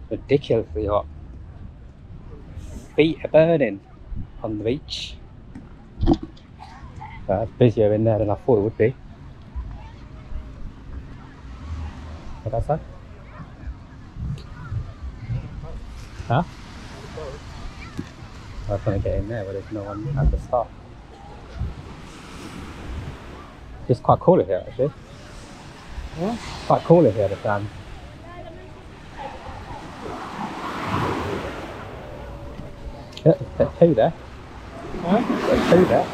Ridiculously hot. Feet are burning on the beach. It's busier in there than I thought it would be. What did I say? Huh? I was trying to get in there, but there's no one at the start. It's quite cool here, actually. Yeah? Quite cool here, the sand. Yeah, a bit of poo there. Huh? A bit of poo there.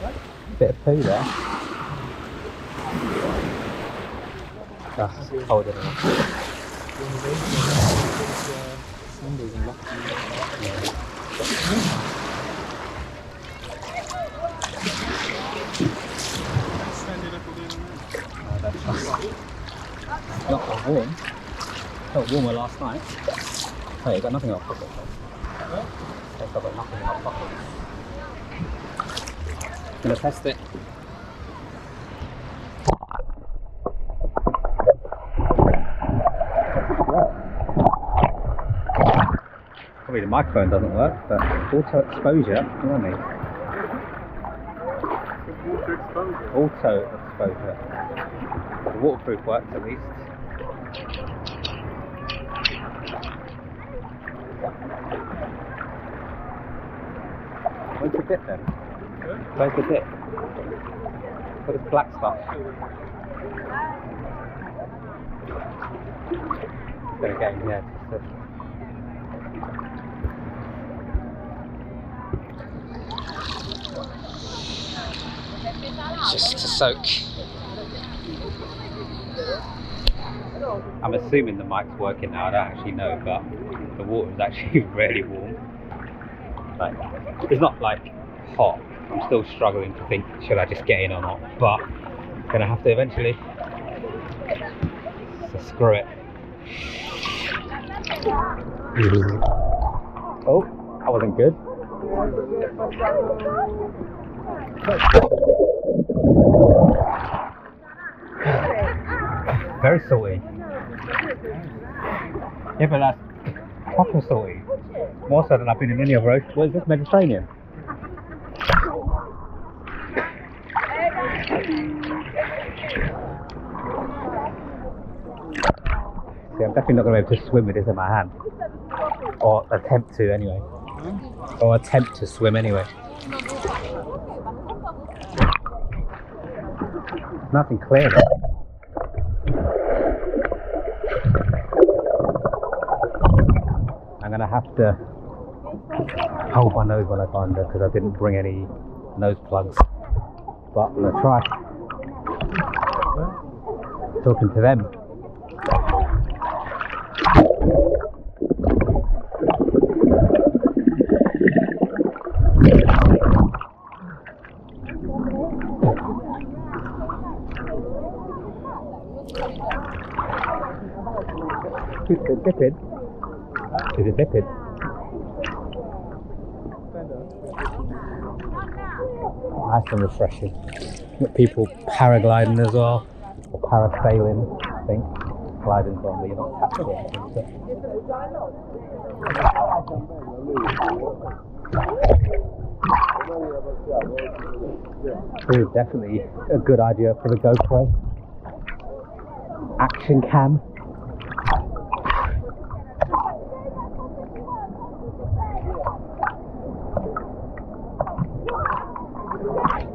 What? A bit of poo there. That's colder than not that warm. Felt warmer last night. Hey, you got nothing in our pocket. I've got nothing in our pocket. Gonna test it. Probably the microphone doesn't work, but auto exposure, blimey. Auto exposure. The waterproof works at least. Where's the dip then? Where's the dip? What is black stuff? Gonna get in here. Just to soak. I'm assuming the mic's working now, I don't actually know, but the water is actually really warm. Like, it's not like hot. I'm still struggling to think, should I just get in or not? But I'm gonna have to eventually. So screw it. Oh, that wasn't good. Very salty. Yeah, but that's proper salty. More so than I've been in any other ocean. What is this, Mediterranean? See, I'm definitely not going to be able to swim with this in my hand. Or attempt to anyway. Or attempt to swim anyway. Nothing clear there. I'm gonna have to hold my nose when I go under because I didn't bring any nose plugs. But I'm gonna try talking to them. Is it dipping? Is it dipping? Nice and refreshing. Got people paragliding as well, or parasailing, I think. Gliding's on, but you're not tapped or anything. This is definitely a good idea for the GoPro. Action cam.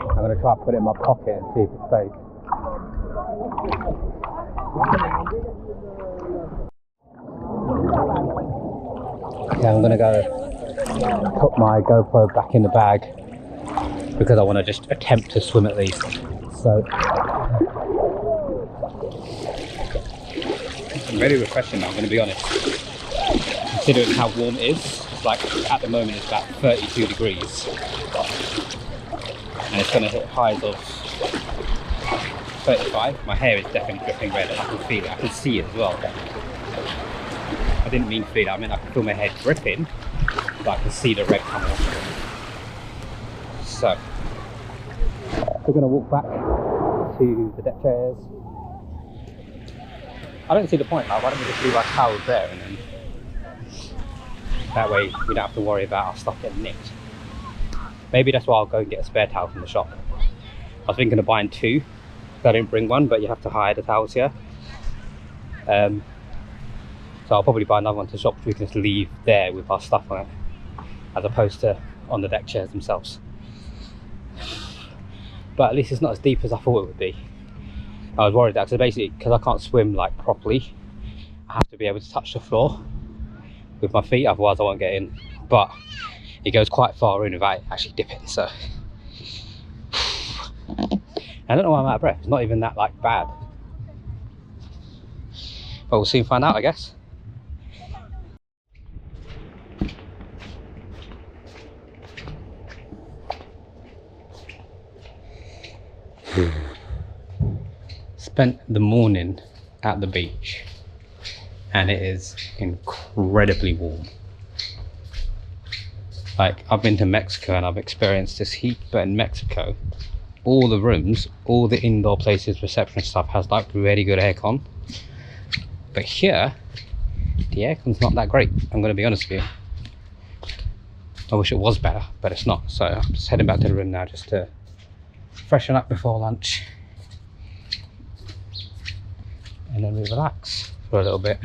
I'm going to try to put it in my pocket and see if it stays. Okay, I'm going to go put my GoPro back in the bag because I want to just attempt to swim at least. So, it's really refreshing now, I'm going to be honest. Considering how warm it is, like at the moment it's about 32 degrees. And it's going to hit highs of 35. My hair is definitely dripping red. I can feel it. I can see it as well. I didn't mean feel it. I mean I can feel my hair dripping, but I can see the red coming off. So we're going to walk back to the deck chairs. I don't see the point. Like, why don't we just leave our towels there and then That way we don't have to worry about our stuff getting nicked. Maybe that's why I'll go and get a spare towel from the shop. I was thinking of buying two, I didn't bring one, but you have to hire the towels here. So I'll probably buy another one to the shop, which we can just leave there with our stuff on it, as opposed to on the deck chairs themselves. But at least it's not as deep as I thought it would be. I was worried that, because basically, because I can't swim like properly, I have to be able to touch the floor with my feet, otherwise I won't get in. But it goes quite far in without actually dipping, so I don't know why I'm out of breath. It's not even that like bad, but we'll soon find out, I guess. Spent the morning at the beach and it is incredibly warm. Like, I've been to Mexico and I've experienced this heat, but in Mexico all the rooms, all the indoor places, reception stuff has like really good aircon, but here the aircon's not that great. I'm going to be honest with you, I wish it was better, but it's not. So I'm just heading back to the room now just to freshen up before lunch and then we relax for a little bit.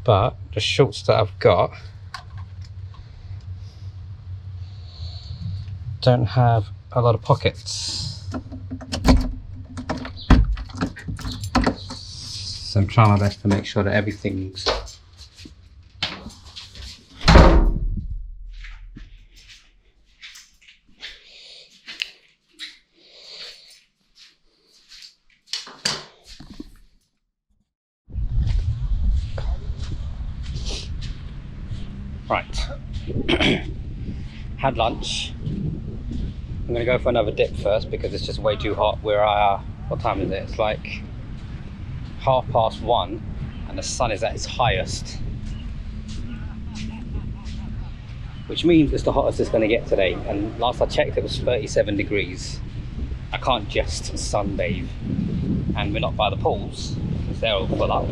But the shorts that I've got don't have a lot of pockets, so I'm trying my best to make sure that everything's right. Had lunch. I'm gonna go for another dip first because it's just way too hot where I are. What time is it? It's like 1:30 and the sun is at its highest, which means it's the hottest it's going to get today. And last I checked it was 37 degrees. I can't just sunbathe, and we're not by the pools because they're all full up,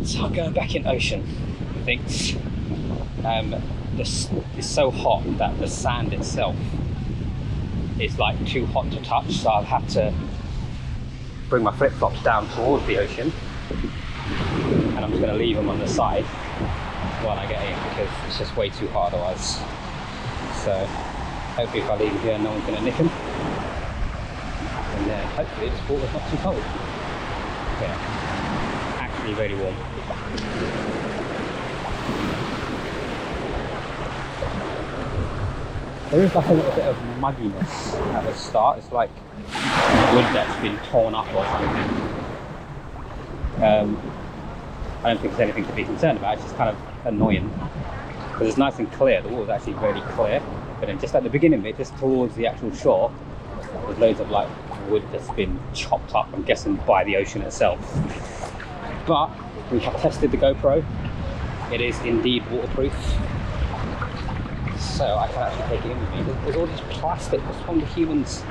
so I'm going back in ocean. Thinks this is so hot that the sand itself is like too hot to touch, so I've had to bring my flip-flops down towards the ocean, and I'm just going to leave them on the side while I get in because it's just way too hot otherwise. So hopefully if I leave them here no one's going to nick them, and then hopefully this water's not too cold. Yeah, actually really warm. There is like a little bit of mugginess at the start. It's like wood that's been torn up or something. I don't think there's anything to be concerned about. It's just kind of annoying because it's nice and clear. The water's actually really clear, but then just at the beginning of it, just towards the actual shore, there's loads of like wood that's been chopped up, I'm guessing by the ocean itself. But we have tested the GoPro. It is indeed waterproof, so I can actually take it in with me. There's all this plastic, what's from the humans?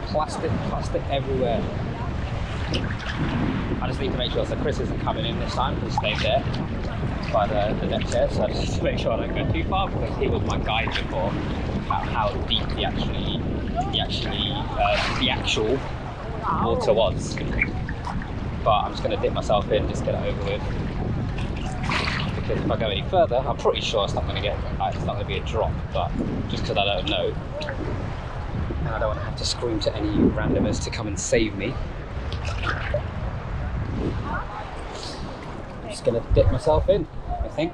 Plastic everywhere. I just need to make sure that Chris isn't coming in this time. He stayed there by the deck chair, so I just need to make sure I don't go too far because he was my guide before about how deep the actual water was. But I'm just going to dip myself in, just get it over with. Because if I go any further, I'm pretty sure it's not going to get, like, it's not going to be a drop, but just because I don't know, and I don't want to have to scream to any randomers to come and save me, I'm just going to dip myself in, I think.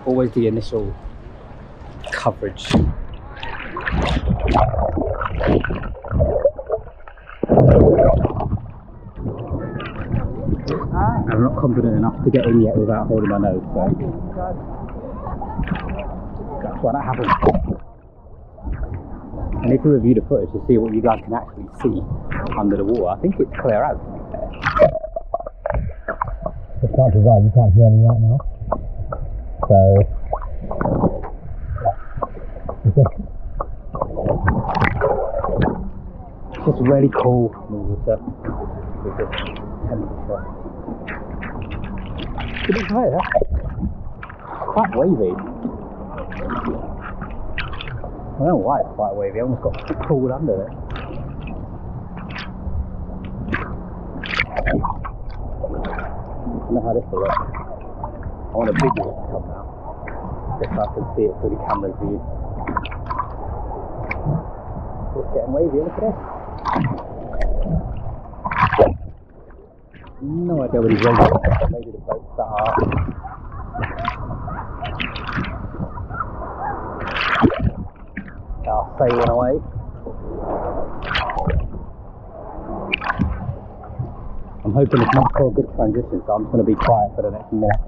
Always the initial coverage. I'm not confident enough to get in yet without holding my nose, so that's why that happened. I need to review the footage to see what you guys can actually see under the water. I think it's clear as the chances are you can't hear me right now, so it's just really cool in the water with this It is higher. Quite wavy. I don't know why it's quite wavy. I almost got pulled under it. I know how this will look. I want a big one to come now. Just so I can see it through the camera's view. It's getting wavy, look at this. No idea what he's waving at. Maybe the boats that are. I'll sailing away. I'm hoping it's not for a good transition, so I'm just going to be quiet for the next minute.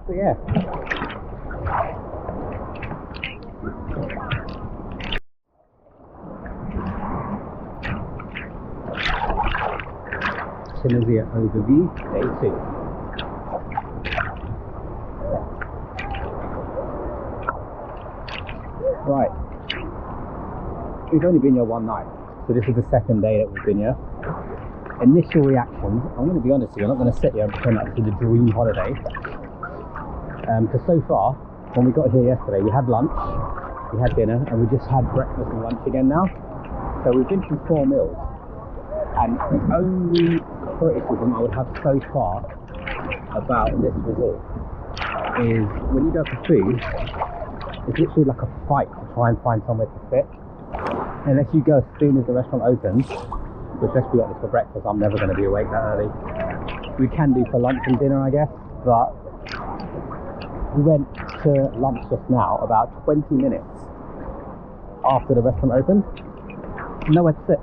So yeah. Tunisia overview, day 2. Right. We've only been here one night, so this is the second day that we've been here. Initial reactions, I'm going to be honest with you, I'm not going to sit here and pretend like this is a dream holiday. Because so far, when we got here yesterday, we had lunch, we had dinner, and we just had breakfast and lunch again now. So we've been through 4 meals. And the only criticism I would have so far about this resort is when you go for food, it's literally like a fight to try and find somewhere to sit. Unless you go as soon as the restaurant opens, which let's be honest, for breakfast I'm never going to be awake that early. We can do for lunch and dinner I guess, but we went to lunch just now about 20 minutes after the restaurant opened. Nowhere to sit.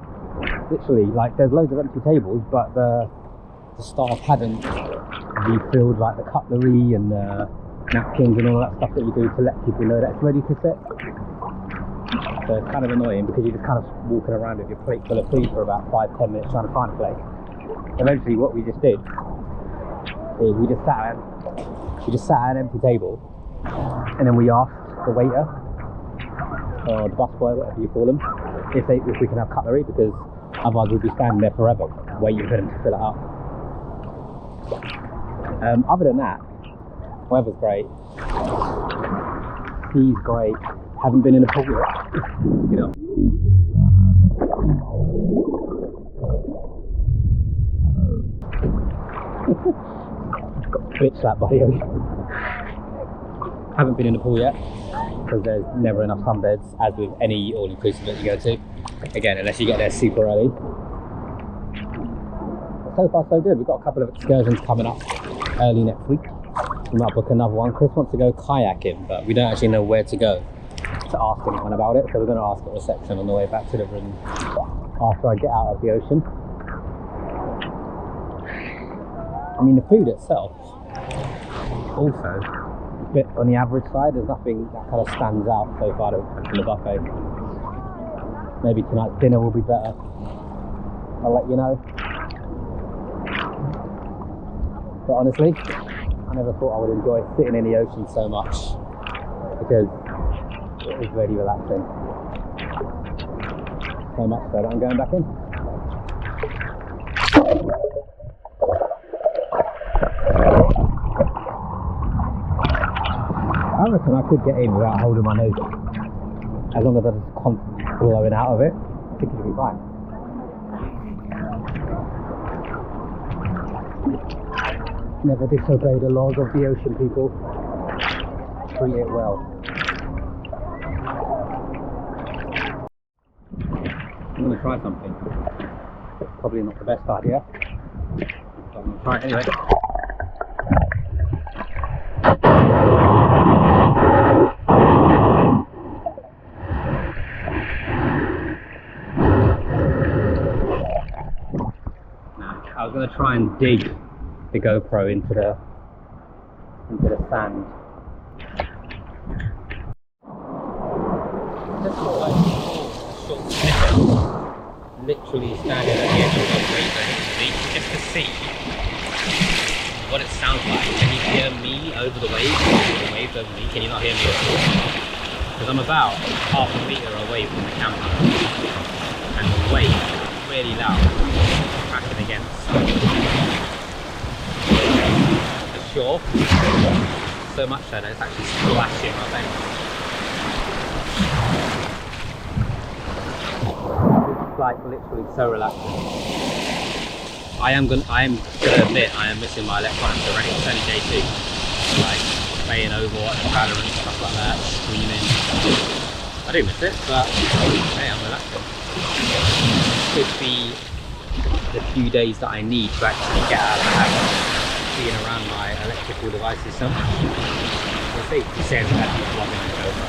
Literally, like there's loads of empty tables, but the staff hadn't refilled like the cutlery and the napkins and all that stuff that you do to let people know that it's ready to sit. So it's kind of annoying because you're just kind of walking around with your plate full of food for about 5-10 minutes trying to find a place. Eventually what we just did is we just sat at an empty table and then we asked the waiter or the busboy, whatever you call them, if we can have cutlery, because otherwise we'd be standing there forever waiting for them to fill it up. Other than that, weather's great, sea's great. Haven't been in a pool yet, you know. Got bitch slapped by you. Haven't been in the pool yet because there's never enough sunbeds, as with any all-inclusive that you go to. Again, unless you get there super early. So far so good. We've got a couple of excursions coming up early next week. We might book another one. Chris wants to go kayaking, but we don't actually know where to go to ask anyone about it, so we're going to ask at reception on the way back to the room after I get out of the ocean. I mean, the food itself also a bit on the average side. There's nothing that kind of stands out so far from the buffet. Maybe tonight's dinner will be better. I'll let you know. But honestly, I never thought I would enjoy sitting in the ocean so much, because it is really relaxing. So much so that I'm going back in. I reckon I could get in without holding my nose in. As long as I'm just constantly blowing out of it, I think it'll be fine. Never disobey the laws of the ocean, people. Treat it well. I'm going to try something. Probably not the best idea, but I'm going to try it anyway. I'm gonna try and dig the GoPro into the sand. Just for like a short snippet, literally standing at the edge of the wave over the beach just to see what it sounds like. Can you hear me over the waves? The waves over me? Can you not hear me at all? Because I'm about half a metre away from the camera and the wave is really loud, crashing against the shore. So much so that it's actually splashing my face. It's like literally so relaxing. I am gonna admit I am missing my electronics already. It's only day 2. Like playing Overwatch, Valorant, stuff like that, streaming. I do miss it, but hey, I'm relaxing. Could be the few days that I need to actually get out of the house, being around my electrical devices so much. We'll see. He says that he's vlogging on GoPro.